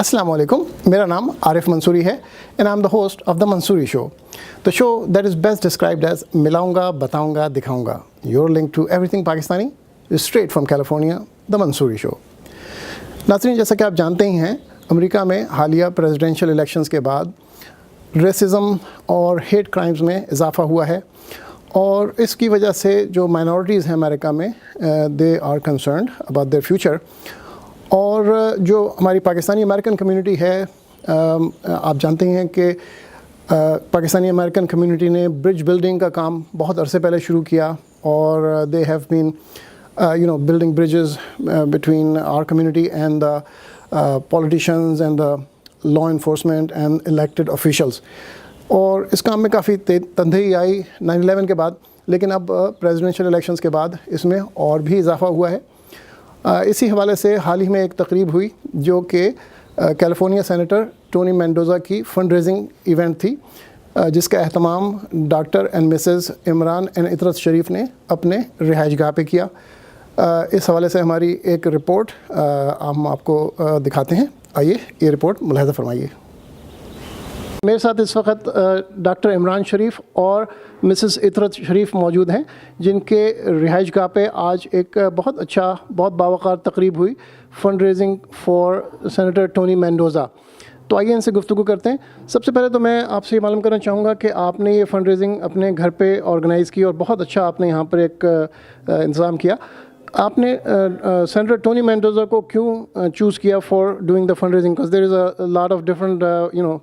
Assalamu alaikum. मेरा नाम आरिफ मंसूरी है and I'm the host of the Mansoori Show, the show that is best described as मिलाऊंगा, बताऊंगा, दिखाऊंगा. Your link to everything Pakistani is straight from California, the Mansoori Show. नाज़रीन, जैसा कि आप जानते ही हैं, अमेरिका में हालिया प्रेसिडेंशियल इलेक्शंस के बाद रेसिज्म और हेट क्राइम्स में इजाफा हुआ है और इसकी वजह से जो माइनॉरिटीज़ हैं अमेरिका में they are concerned about their future. और जो हमारी पाकिस्तानी अमेरिकन कम्युनिटी है, आप जानते हैं कि पाकिस्तानी अमेरिकन कम्युनिटी ने ब्रिज बिल्डिंग का काम बहुत अरसे पहले शुरू किया और they have been building bridges between our community and the politicians and the law enforcement and elected officials. और इस काम में काफ़ी तंदही आई 9/11 के बाद, लेकिन अब प्रेसिडेंशियल इलेक्शंस के बाद इसमें और भी इजाफा हुआ है. इसी हवाले से हाल ही में एक तकरीब हुई जो कि कैलिफोर्निया सेनेटर टोनी मेंडोज़ा की फंड रेजिंग इवेंट थी, जिसका एहतमाम doctor and Mrs Imran and Itrat Sharif ने अपने रिहाइशगाह पे किया. इस हवाले से हमारी एक रिपोर्ट हम आपको दिखाते हैं. आइए ये रिपोर्ट मुलाहिज़ा फरमाइए. मेरे साथ इस वक्त डॉक्टर इमरान शरीफ और मिसेस इतरत शरीफ मौजूद हैं, जिनके रिहाइशगाह पे आज एक बहुत बावकार तकरीब हुई fund raising for senator Tony Mendoza. तो आइए इनसे गुफ्तगू करते हैं. सबसे पहले तो मैं आपसे ये मालूम करना चाहूँगा कि आपने ये फ़ंड रेजिंग अपने घर पे ऑर्गेनाइज़ की और बहुत अच्छा आपने यहाँ पर एक इंतज़ाम किया. आपने सेनेटर टोनी मेंडोज़ा को क्यों चूज़ किया for doing the fund raising? Because there is a lot of different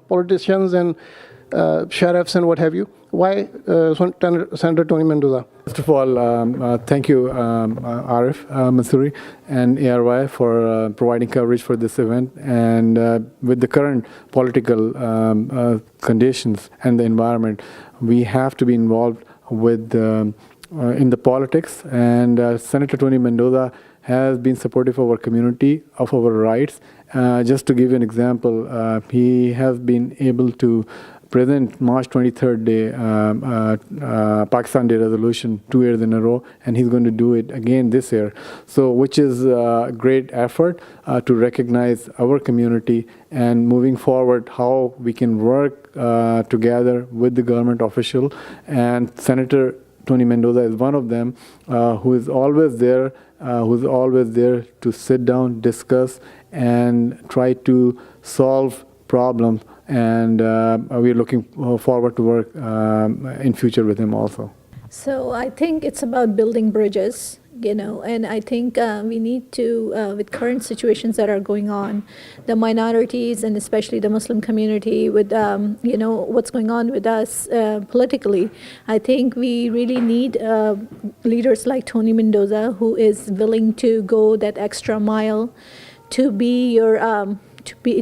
politicians and sheriffs and what have you. Why Senator Tony Mendoza? First of all, thank you, Arif Mansoori and ARY for providing coverage for this event. And with the current political conditions and the environment, we have to be involved with in the politics. And Senator Tony Mendoza has been supportive of our community, of our rights. Just to give you an example, he has been able to present March 23rd Day Pakistan Day resolution 2 years in a row, and he's going to do it again this year. So, which is a great effort to recognize our community and moving forward how we can work together with the government official. And Senator Tony Mendoza is one of them who is always there to sit down, discuss, and try to solve problems. And we are looking forward to work in future with him also. So I think it's about building bridges, and I think we need to, with current situations that are going on, the minorities and especially the Muslim community, with what's going on with us politically, I think we really need leaders like Tony Mendoza, who is willing to go that extra mile to be your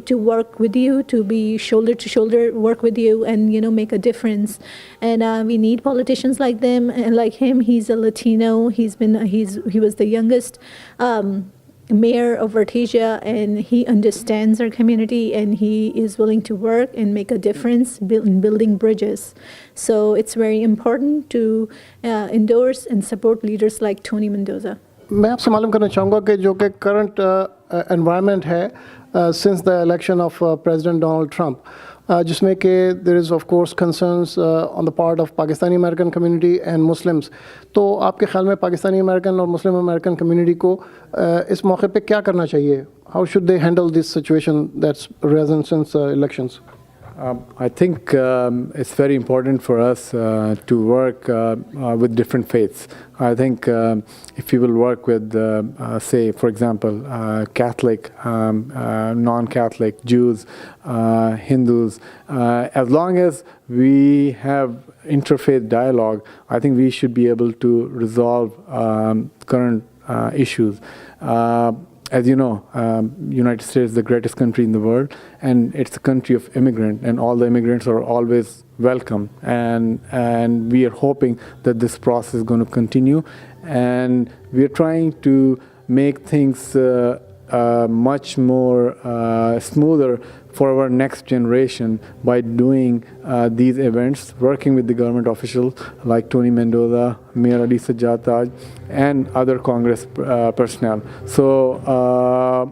to work with you, to be shoulder to shoulder, work with you, and make a difference. And we need politicians like them and like him. He's a Latino. He was the youngest mayor of Artesia, and he understands our community, and he is willing to work and make a difference in building bridges. So it's very important to endorse and support leaders like Tony Mendoza. मैं आपसे मालूम करना चाहूँगा कि जो कि current environment है since the election of President Donald Trump, जिसमें कि there is of course concerns on the part of Pakistani American community and Muslims. तो आपके ख्याल में पाकिस्तानी अमेरिकन और मुस्लिम अमेरिकन कम्युनिटी को इस मौके पे क्या करना चाहिए? How should they handle this situation that's risen since elections? I think it's very important for us to work with different faiths. I think if we will work with, say, for example, Catholic, non-Catholic, Jews, Hindus, as long as we have interfaith dialogue, I think we should be able to resolve current issues. As you know, United States is the greatest country in the world, and it's a country of immigrants, and all the immigrants are always welcome. And we are hoping that this process is going to continue, and we are trying to make things much more smoother for our next generation by doing these events, working with the government officials like Tony Mendoza, Mayor Ali Sajjad, and other Congress personnel. So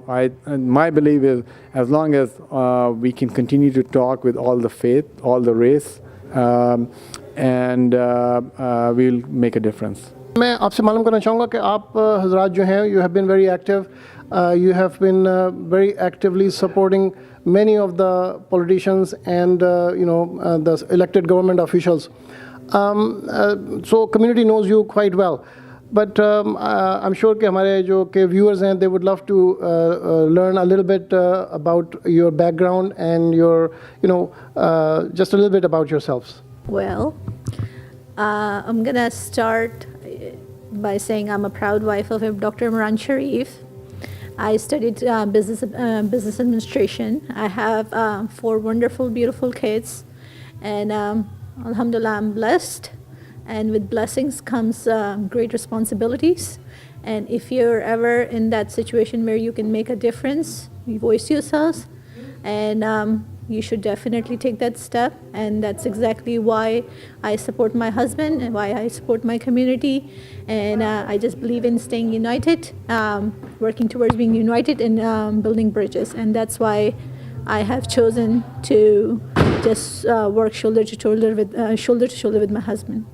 my belief is, as long as we can continue to talk with all the faith, all the race, and we'll make a difference. मैं आपसे मालूम करना चाहूँगा कि आप हजरात जो हैं, you have been very active, you have been very actively supporting many of the politicians and the elected government officials. So community knows you quite well. But I'm sure कि हमारे जो के viewers हैं, they would love to learn a little bit about your background and your, just a little bit about yourselves. Well, I'm going to start by saying I'm a proud wife of Dr. Imran Sharif. I studied business administration. I have 4 wonderful, beautiful kids. And alhamdulillah, I'm blessed. And with blessings comes great responsibilities. And if you're ever in that situation where you can make a difference, you voice yourselves. And you should definitely take that step. And that's exactly why I support my husband and why I support my community. And I just believe in staying united, working towards being united and building bridges. And that's why I have chosen to just work shoulder to shoulder with my husband.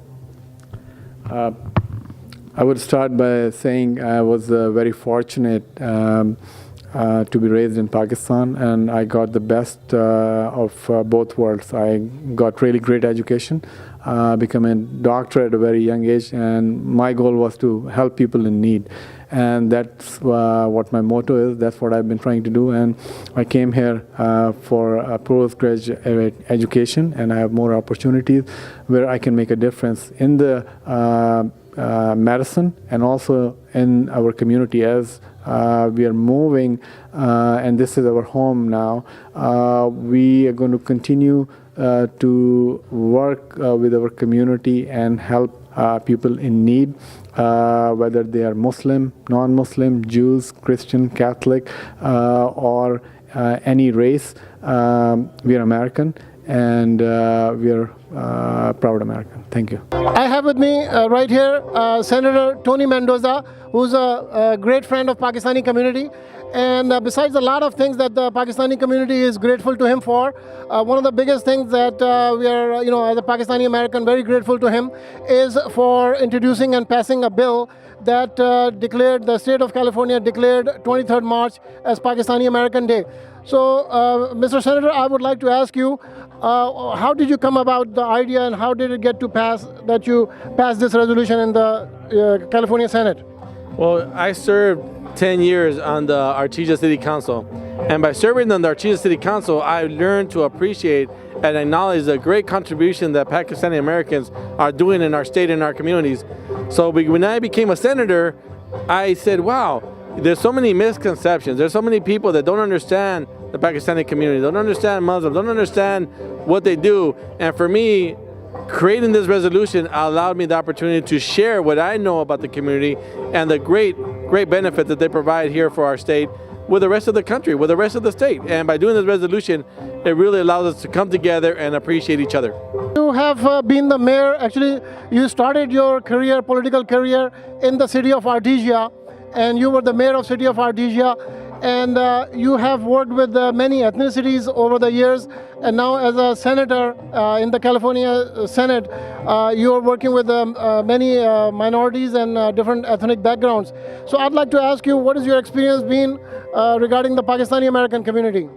I would start by saying I was very fortunate to be raised in Pakistan, and I got the best of both worlds. I got really great education, became a doctor at a very young age, and my goal was to help people in need. And that's what my motto is. That's what I've been trying to do. And I came here for a postgraduate education, and I have more opportunities where I can make a difference in the medicine and also in our community as we are moving, and this is our home now. We are going to continue to work with our community and help people in need, whether they are Muslim, non-Muslim, Jews, Christian, Catholic, or any race. We are American, and we are proud American. Thank you. I have with me right here Senator Tony Mendoza, who's a great friend of Pakistani community. And besides a lot of things that the Pakistani community is grateful to him for, one of the biggest things that we are, as a Pakistani American, very grateful to him is for introducing and passing a bill that declared, the state of California declared 23rd March as Pakistani American Day. So, Mr. Senator, I would like to ask you, how did you come about the idea and how did it get to pass that you passed this resolution in the California Senate? Well, I served 10 years on the Artesia City Council. And by serving on the Artesia City Council, I learned to appreciate and acknowledge the great contribution that Pakistani Americans are doing in our state and our communities. So when I became a senator, I said, wow, there's so many misconceptions. There's so many people that don't understand the Pakistani community, don't understand Muslims, don't understand what they do. And for me, creating this resolution allowed me the opportunity to share what I know about the community and the great benefit that they provide here for our state with the rest of the country, with the rest of the state. And by doing this resolution, it really allows us to come together and appreciate each other. You have been the mayor, actually you started your career, political career in the city of Artesia, and you were the mayor of city of Artesia, and you have worked with many ethnicities over the years, and now as a senator in the California Senate, you are working with many minorities and different ethnic backgrounds. So I'd like to ask you, what has your experience been regarding the Pakistani American community?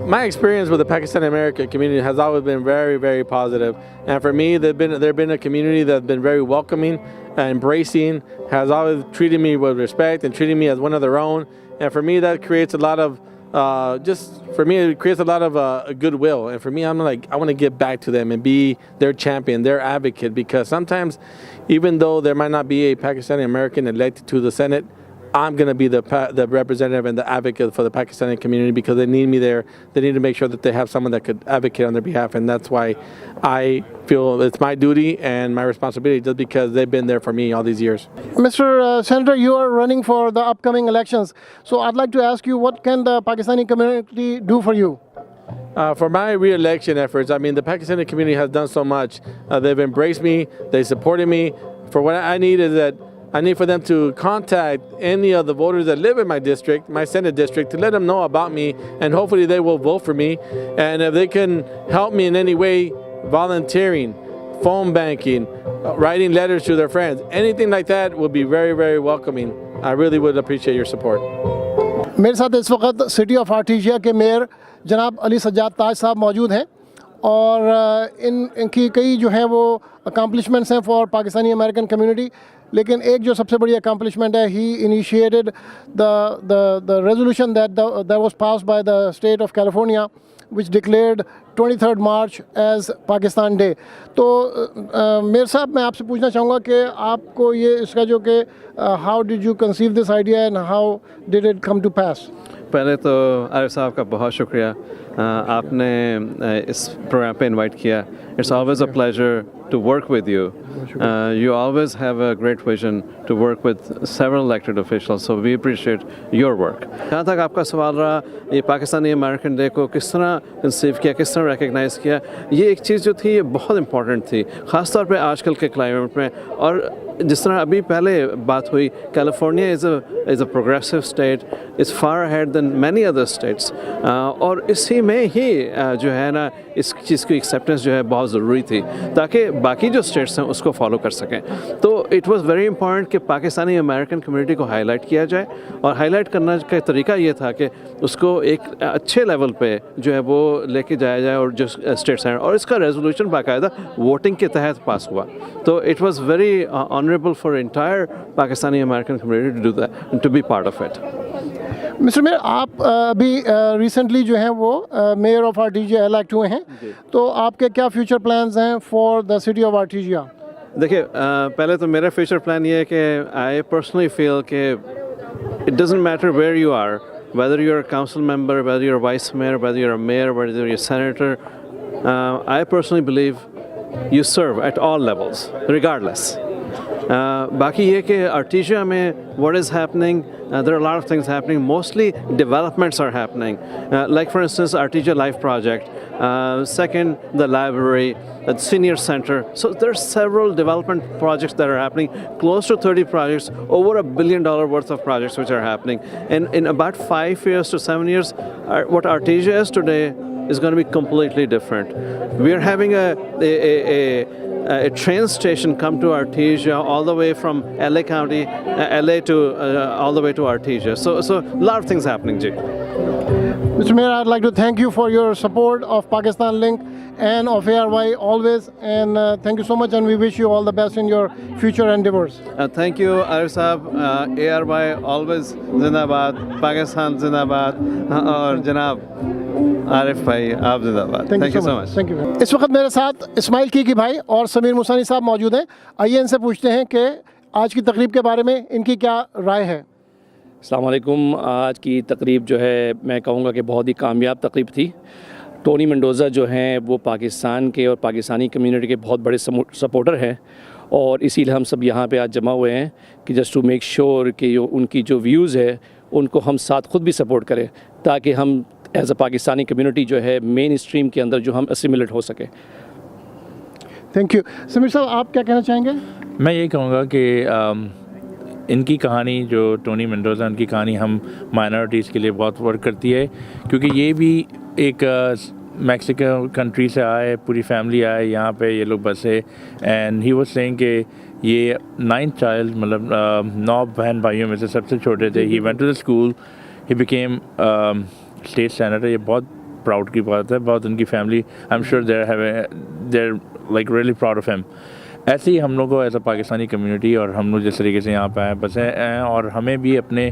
My experience with the Pakistani American community has always been very, very positive. And for me, they've been a community that's been very welcoming, embracing, has always treated me with respect and treated me as one of their own. And for me, that creates a lot of, it creates a lot of goodwill. And for me, I'm like, I want to give back to them and be their champion, their advocate, because sometimes, even though there might not be a Pakistani American elected to the Senate, I'm going to be the representative and the advocate for the Pakistani community because they need me there. They need to make sure that they have someone that could advocate on their behalf, and that's why I feel it's my duty and my responsibility just because they've been there for me all these years. Mr. Senator, you are running for the upcoming elections. So I'd like to ask you, what can the Pakistani community do for you? For my re-election efforts, I mean, the Pakistani community has done so much. They've embraced me. They supported me. For what I need is that I need for them to contact any of the voters that live in my district, my Senate district, to let them know about me, and hopefully they will vote for me. And if they can help me in any way, volunteering, phone banking, writing letters to their friends, anything like that would be very, very welcoming. I really would appreciate your support. मेरे साथ इस वक्त city of आर्टिजिया के mayor जनाब अली सज्जाद ताज साहब मौजूद हैं और इनकी कई जो हैं वो अकम्पलिशमेंट्स हैं फॉर पाकिस्तानी अमेरिकन कम्युनिटी, लेकिन एक जो सबसे बड़ी अकम्पलिशमेंट है, he initiated the resolution that was passed by the state of California which declared 23rd March as Pakistan Day. तो मेयर साहब, मैं आपसे पूछना चाहूँगा कि आपको ये इसका जो कि how did you conceive this idea and how did it come to pass? पहले तो आरिफ साहब का बहुत शुक्रिया, आपने इस प्रोग्राम पे इनवाइट किया. It's always a pleasure to work with you. You always have a great vision to work with several elected officials, so we appreciate your work. जहाँ तक आपका सवाल रहा, ये पाकिस्तानी अमेरिकन डे को किस तरह कंसीव किया, किस तरह रिकग्नाइज़ किया, ये एक चीज़ जो थी ये बहुत इंपॉर्टेंट थी, ख़ास तौर पे आजकल के क्लाइमेट में. और जिस तरह अभी पहले बात हुई, California is a progressive state, is far ahead than many other states, और इसी में ही जो है ना इस चीज़ की एक्सेप्टेंस जो है बहुत ज़रूरी थी ताकि बाकी जो स्टेट्स हैं उसको फॉलो कर सकें. तो इट वाज़ वेरी इंपॉर्टेंट कि पाकिस्तानी अमेरिकन कम्युनिटी को हाईलाइट किया जाए, और हाईलाइट करने का तरीका ये था कि उसको एक अच्छे लेवल पे जो है वो लेके जाया जाए, और जो स्टेट्स हैं, और इसका रेजोल्यूशन बाकायदा वोटिंग के तहत पास हुआ. तो it was very honourable for entire Pakistani American community to do that, to be part of it. Mister mayor, आप अभी रिसेंटली जो हैं वो मेयर ऑफ आर्टिजिया इलेक्ट हुए हैं, तो आपके क्या फ्यूचर प्लान्स हैं for the city of Artesia? देखिए, पहले तो मेरा फ्यूचर प्लान ये है कि आई पर्सनली फील कि it doesn't matter where you are, whether you're a council member, whether you're a vice mayor, whether you're a mayor, whether you're a senator, I personally believe you serve at all levels, regardless. बाकी ये कि Artesia में what is happening, there are a lot of things happening, mostly developments are happening, like for instance Artesia Life Project, second the library, the senior center. So there are several development projects that are happening, close to 30 projects, over $1 billion worth of projects which are happening. And in about 5 years to 7 years, what Artesia is today is going to be completely different. We are having a train station come to Artesia all the way from LA County, LA to all the way to Artesia. So a lot of things happening, Ji. Mr. Mayor, I'd like to thank you for your support of Pakistan Link and of ARY always, and thank you so much, and we wish you all the best in your future endeavors. Thank you, Arif Saab. ARY always Zindabad, Pakistan Zindabad, और जनाब आरिफ भाई आप जिंदाबाद. Thank you so much. Thank you. इस वक्त मेरे साथ Ismail Kiki भाई और समीर मुसानी साहब मौजूद हैं. आइए इनसे पूछते हैं कि आज की तकरीब के बारे में इनकी क्या राय है. अस्सलाम वालेकुम. आज की तकरीब जो है मैं कहूँगा कि बहुत ही कामयाब तकरीब थी. टोनी मेंडोज़ा जो हैं वो पाकिस्तान के और पाकिस्तानी कम्युनिटी के बहुत बड़े सपोर्टर हैं, और इसीलिए हम सब यहाँ पे आज जमा हुए हैं कि जस्ट टू मेक श्योर कि उनकी जो व्यूज़ है उनको हम साथ खुद भी सपोर्ट करें, ताकि हम एज अ पाकिस्तानी कम्युनिटी जो है मेन स्ट्रीम के अंदर जो हम असिमिलेट हो सके. Thank you. समीर साहब, आप क्या कहना चाहेंगे? मैं ये कहूँगा कि इनकी कहानी जो टोनी मेंडोज़ा, उनकी कहानी हम माइनॉरिटीज़ के लिए बहुत वर्क करती है, क्योंकि ये भी एक मैक्सिको कंट्री से आए, पूरी फैमिली आए यहाँ पे, ये लोग बसे. एंड ही वाज सेइंग कि ये 9th चाइल्ड, मतलब 9 बहन भाइयों में से सबसे छोटे थे. He went to the school, he became state senator. ये बहुत प्राउड की बात है. बहुत उनकी family, I am sure they're like really proud of him. ऐसे ही हम लोग को एज अ पाकिस्तानी कम्युनिटी, और हम लोग जिस तरीके से यहाँ पे आए बसे हैं, और हमें भी अपने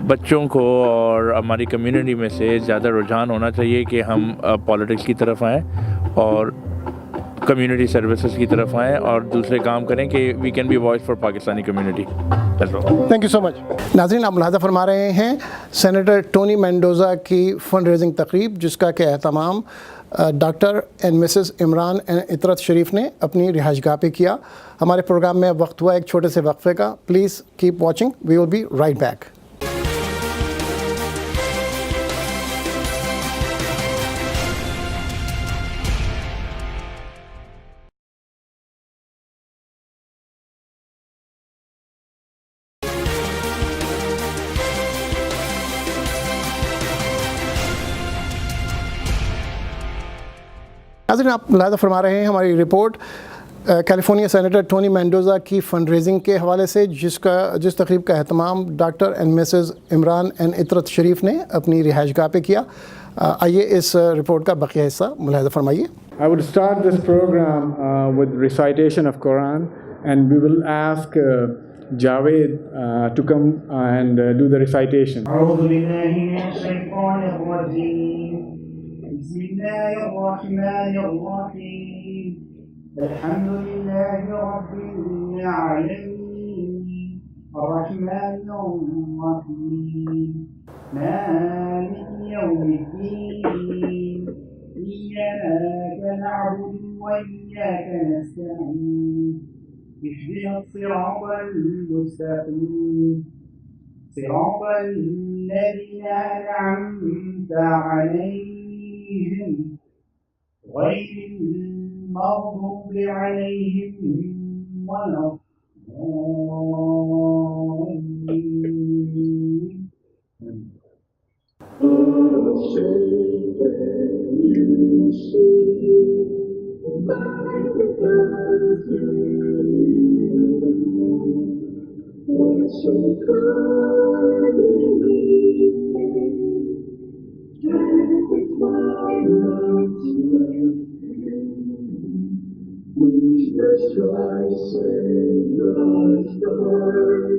बच्चों को और हमारी कम्युनिटी में से ज़्यादा रुझान होना चाहिए कि हम पॉलिटिक्स की तरफ आएँ और कम्युनिटी सर्विसेज की तरफ आएँ और दूसरे काम करें कि we can be voice for Pakistani community. Thank you so much. नाज़रीन, आप मुलाज़ा फरमा रहे हैं सेनेटर टोनी मेंडोज़ा की फ़ंड रेजिंग तकरीब, जिसका कि एहतमाम doctor and Mrs Imran and Itrat Sharif ने अपनी रिहाइशगाह पे किया। हमारे प्रोग्राम में अब वक्त हुआ एक छोटे से वक्फे का। Please keep watching, we will be right back. नाज़रीन, आप मुलाज़ा फरमा रहे हैं हमारी report California senator Tony Mendoza की फ़ंड रेजिंग के हवाले से, जिस तकरीब का एहतमाम doctor and Mrs Imran and Itrat Sharif ने अपनी रिहाइशगाह पे किया। आइए इस रिपोर्ट का बकिया हिस्सा मुलाज़ा फरमाइए। I would start this program with recitation of Quran, and we will ask Javed to come and do the recitation. أعوذ بالله من الشيطان الرجيم. بسم الله الرحمن الرحيم. الحمد لله رب العالمين الرحمن الرحيم مالك يوم الدين إياك نعبد وإياك نستعين اهدنا الصراط المستقيم صراط الذين أنعمت عليهم غير المغضوب عليهم ولا الضالين.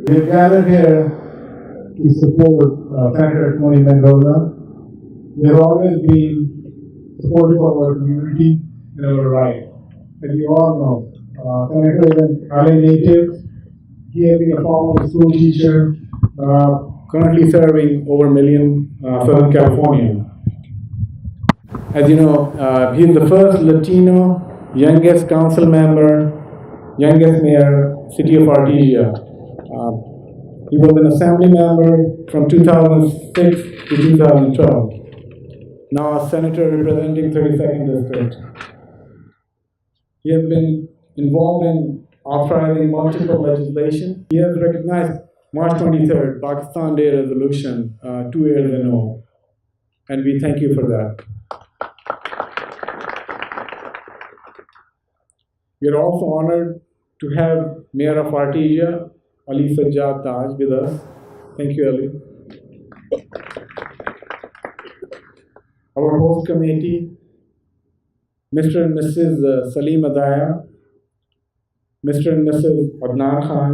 We've gathered here to support Senator Tony Mendoza. We have always been supportive of our community and our rights. As you all know, Senator is an LA native. He has been a former school teacher, currently serving over a million Southern California. As you know, he is the first Latino, youngest council member, youngest mayor, city of Artesia. He was an assembly member from 2006 to 2012. Now a senator representing 32nd district. He has been involved in authorizing multiple legislation. He has recognized March 23rd, Pakistan Day resolution 2 years ago, and we thank you for that. We are also honored to have Mayor of Artesia, Ali Sajjad Taj, with us. Thank you, Ali. Our host committee, Mr. and Mrs. Salim Adaya, Mr. and Mrs. Adnan Khan,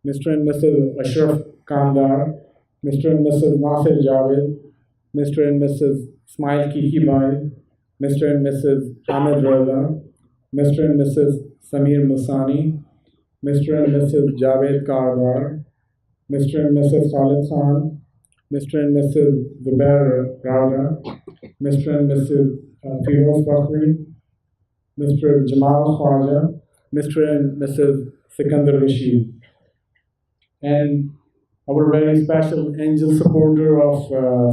Mr. and Mrs. Ashraf Kandar, Mr. and Mrs. Nasir Javed, Mr. and Mrs. Ismail Kiki Bhai, Mr. and Mrs. Hamid Raza, Mr. and Mrs. Samir Musani, Mr. and Mrs. Javed Karwar, Mr. and Mrs. Khalid Khan, Mr. and Mrs. Zubair Rada, Mr. and Mrs. Firoz Bakri, Mr. Jamal Khwaja, Mr. and Mrs. Sikandar Rashid, and our very special angel supporter of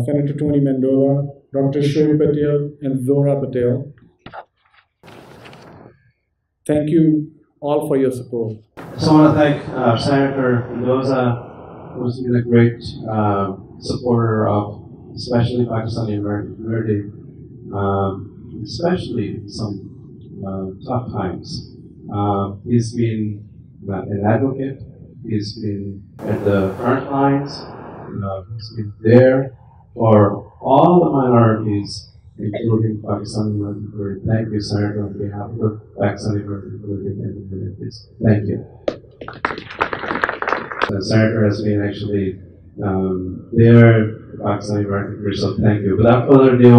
Senator Tony Mendoza, Dr. Shoaib Patel and Zora Patel. Thank you all for your support. So I want to thank Senator Mendoza, who's been a great supporter of especially Pakistani American community, especially some tough times. He's been an advocate. He's been at the front lines. He's been there for all the minorities, including Pakistani American community. Thank you, Senator, on behalf of the Pakistani American community and the communities. Thank you. The Senator has been actually there, Pakistani American community, so thank you. Without further ado,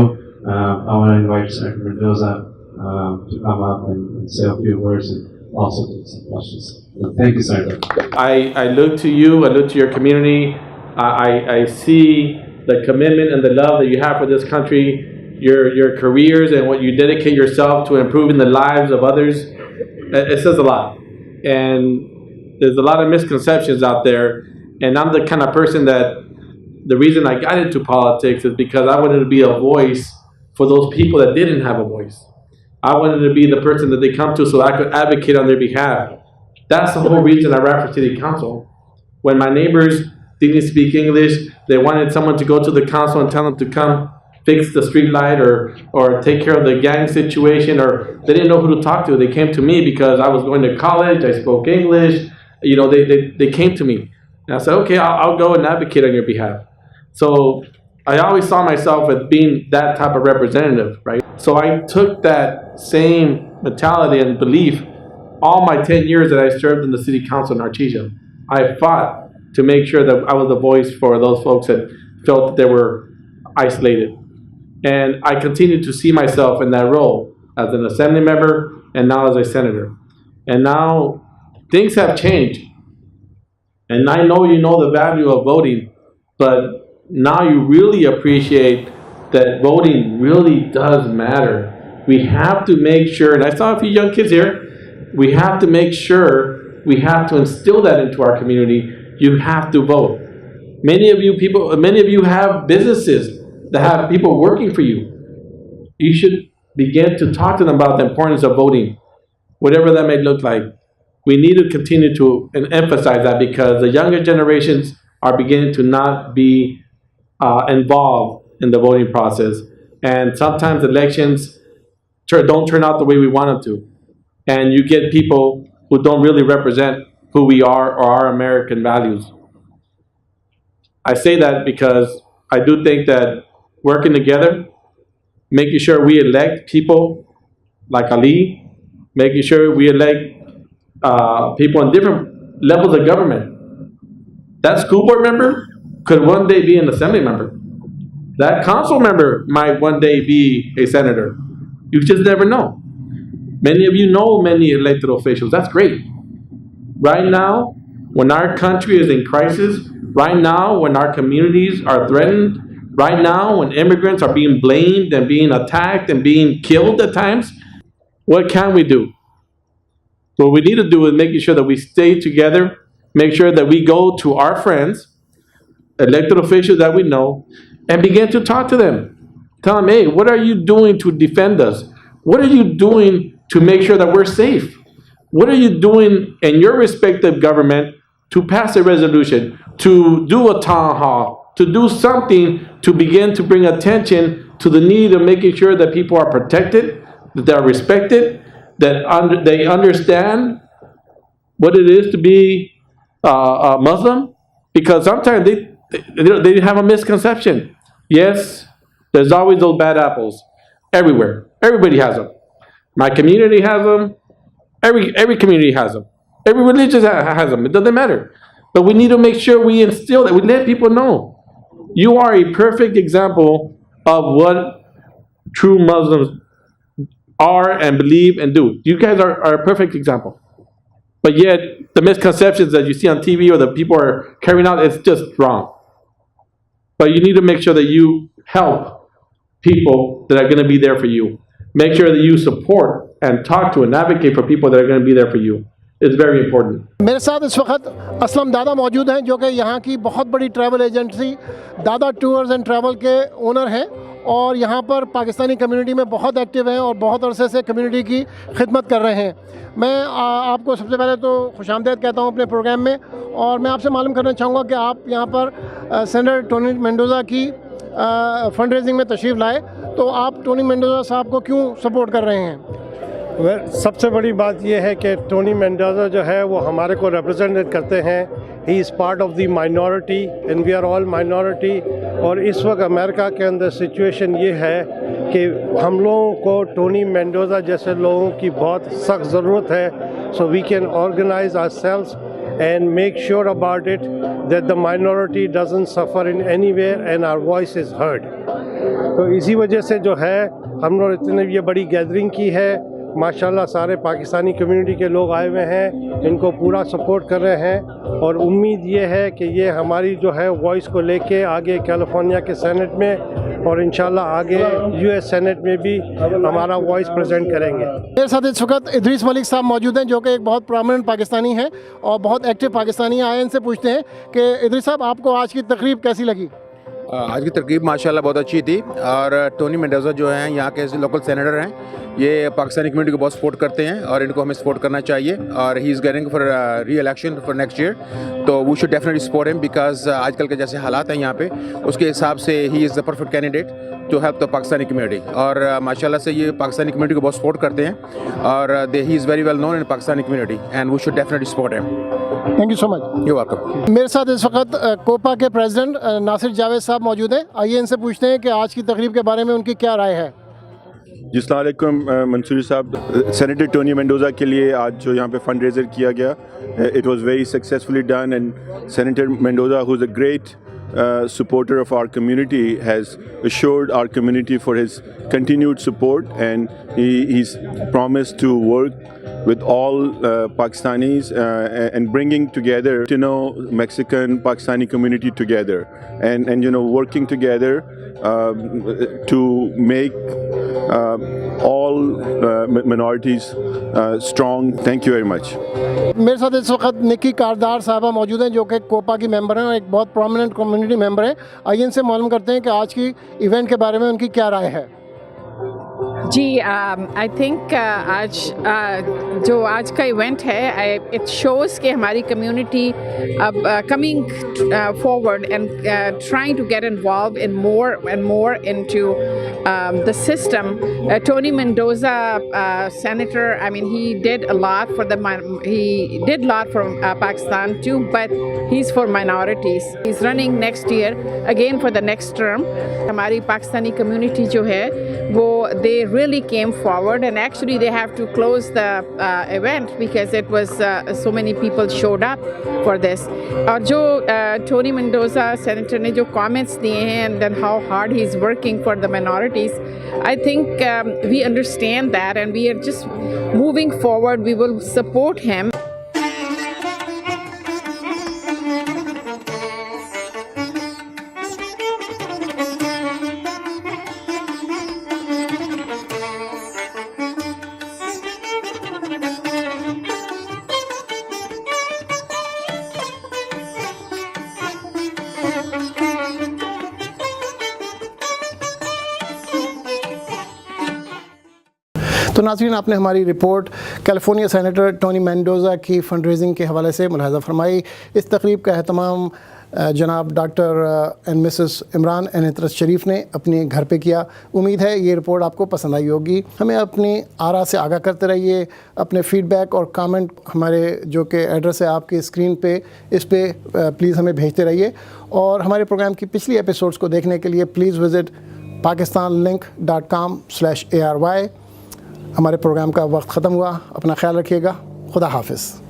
I want to invite Senator Mendoza to come up and say a few words and also take some questions. So thank you, Senator. I look to you, I look to your community. I see the commitment and the love that you have for this country, your careers and what you dedicate yourself to improving the lives of others. It says a lot. And there's a lot of misconceptions out there. And I'm the kind of person that the reason I got into politics is because I wanted to be a voice for those people that didn't have a voice. I wanted to be the person that they come to so I could advocate on their behalf. That's the whole reason I ran for city council. When my neighbors didn't speak English, they wanted someone to go to the council and tell them to come fix the street light or take care of the gang situation, or they didn't know who to talk to. They came to me because I was going to college, I spoke English, you know, they came to me. And I said, okay, I'll go and advocate on your behalf. So I always saw myself as being that type of representative, right? So I took that same mentality and belief all my 10 years that I served in the city council in Artesia. I fought to make sure that I was the voice for those folks that felt that they were isolated. And I continue to see myself in that role as an assembly member and now as a senator. And now things have changed. And I know you know the value of voting, but now you really appreciate that voting really does matter. We have to make sure, and I saw a few young kids here, we have to make sure, we have to instill that into our community. You have to vote. Many of you have businesses that have people working for you. You should begin to talk to them about the importance of voting, whatever that may look like. We need to continue to emphasize that because the younger generations are beginning to not be involved in the voting process. And sometimes elections don't turn out the way we want them to. And you get people who don't really represent who we are or our American values. I say that because I do think that working together, making sure we elect people like Ali, making sure we elect people in different levels of government. That school board member could one day be an assembly member. That council member might one day be a senator. You just never know. Many of you know many elected officials. That's great. Right now, when our country is in crisis, right now when our communities are threatened, right now when immigrants are being blamed and being attacked and being killed at times, what can we do? What we need to do is making sure that we stay together, make sure that we go to our friends, elected officials that we know, and begin to talk to them. Tell them, hey, what are you doing to defend us? What are you doing to make sure that we're safe? What are you doing in your respective government to pass a resolution, to do a town hall, to do something to begin to bring attention to the need of making sure that people are protected, that they're respected, that they understand what it is to be a Muslim? Because sometimes they have a misconception. Yes, there's always those bad apples everywhere. Everybody has them. My community has them. Every community has them. Every religion has them. It doesn't matter. But we need to make sure we instill that. We let people know. You are a perfect example of what true Muslims are and believe and do. You guys are a perfect example. But yet, the misconceptions that you see on TV or that people are carrying out, it's just wrong. But you need to make sure that you help people that are going to be there for you. Make sure that you support and talk to and advocate for people that are going to be there for you. It's very important. मेरे साथ इस वक्त असलम दादा मौजूद हैं जो कि यहाँ की बहुत बड़ी ट्रैवल एजेंसी दादा टूर्स एंड ट्रैवल के ओनर हैं और यहाँ पर पाकिस्तानी कम्युनिटी में बहुत एक्टिव हैं और बहुत अरसे से कम्युनिटी की खिदमत कर रहे हैं। मैं आपको सबसे पहले तो खुशामदीद कहता हूँ अपने प्रोग्राम में और मैं आपसे मालूम करना चाहूँगा कि आप यहाँ पर सेनेटर टोनी मेंडोजा की फंड रेजिंग में तशरीफ़ लाए, तो आप टोनी मेंडोजा साहब को क्यों सपोर्ट कर रहे हैं? सबसे बड़ी बात यह है कि टोनी मेंडोजा जो है वो हमारे को रिप्रेजेंट करते हैं। He is part of the minority and we are all minority. और इस वक्त अमेरिका के अंदर सिचुएशन ये है कि हम लोगों को टोनी मेंडोजा जैसे लोगों की बहुत सख्त ज़रूरत है। So we can organise ourselves and make sure about it that the minority doesn't suffer in anywhere and our voice is heard. تو اسی وجہ سے جو ہے ہم لوگ اتنے یہ بڑی گیدرنگ کی ہے. ماشاءاللہ سارے پاکستانی کمیونٹی کے لوگ آئے ہوئے ہیں, ان کو پورا سپورٹ کر رہے ہیں, اور امید یہ ہے کہ یہ ہماری جو ہے وائس کو لے کے آگے کیلیفورنیا کے سینٹ میں اور انشاءاللہ آگے یو ایس سینٹ میں بھی ہمارا وائس پریزنٹ کریں گے. میرے ساتھ اس وقت ادریس ملک صاحب موجود ہیں جو کہ ایک بہت پرومیننٹ پاکستانی ہیں اور بہت ایکٹیو پاکستانی آئے. ان سے پوچھتے ہیں کہ ادریس صاحب آپ کو آج کی تقریب کیسی لگی؟ آج کی تقریب ماشاءاللہ بہت اچھی تھی, اور ٹونی مینڈوزا جو ہیں یہاں کے لوکل سینیٹر ہیں, یہ پاکستانی کمیونٹی کو بہت سپورٹ کرتے ہیں اور ان کو ہمیں سپورٹ کرنا چاہیے, اور he is getting for reelection for next year, تو we should definitely support him because آج کل کے جیسے حالات ہیں یہاں پہ اس کے حساب سے he is the perfect candidate to help the Pakistani community, اور ماشاءاللہ سے یہ پاکستانی کمیونٹی کو بہت سپورٹ کرتے ہیں, اور he is very well known in Pakistani community and we should definitely support him. Thank you so much. You welcome. میرے ساتھ اس وقت کوپا کے پریزیڈنٹ ناصر جاوید صاحب موجود ہیں. آئیے ان سے پوچھتے ہیں کہ آج کی تقریب کے بارے میں ان کی کیا رائے ہے. جی السلام علیکم منصوری صاحب. سینیٹر ٹونی مینڈوزا کے لیے آج جو یہاں پہ فنڈ ریزر کیا گیا, it was very successfully done, and senator Mendoza who is a great supporter of our community has assured our community for his continued support, and he's promised to work with all Pakistanis and bringing together Mexican Pakistani community together, and working together to make all minorities strong. Thank you very much. میرے ساتھ اس وقت نکی کاردار صاحبہ موجود ہیں جو کہ کوپا کی ممبر ہیں اور ایک بہت پرومیننٹ کمیونٹی ممبر ہیں. آئیے ان سے معلوم کرتے ہیں کہ آج کی ایونٹ کے بارے میں ان کی کیا رائے ہے. جی آئی تھنک جو آج کا ایونٹ ہے اٹ شوز کہ ہماری کمیونٹی اب coming forward and trying to get involved in more and more into the system. Tony Mendoza, senator, I mean, he did a lot for Pakistan too, but he's for minorities. He's running next year again for the next term. Hamari Pakistani community jo hai, they really came forward, and actually they have to close the event because it was so many people showed up for this. Aur jo Tony Mendoza senator ne jo comments diye hain, and then how hard he's working for the minorities, I think we understand that, and we are just moving forward. We will support him. تو ناظرین, آپ نے ہماری report California senator Tony Mendoza کی fund raising کے حوالے سے ملاحظہ فرمائی. اس تقریب کا اہتمام جناب doctor and Mrs Imran Itrat شریف نے اپنے گھر پہ کیا. امید ہے یہ رپورٹ آپ کو پسند آئی ہوگی. ہمیں اپنی آرا سے آگاہ کرتے رہیے. اپنے فیڈ بیک اور کامنٹ ہمارے جو کہ ایڈریس ہے آپ کی اسکرین پہ, اس پہ پلیز ہمیں بھیجتے رہیے. اور ہمارے پروگرام کی پچھلی ایپیسوڈس کو دیکھنے کے لیے پلیز وزٹ pakistanlink.com/ARY. ہمارے پروگرام کا وقت ختم ہوا. اپنا خیال رکھیے گا. خدا حافظ.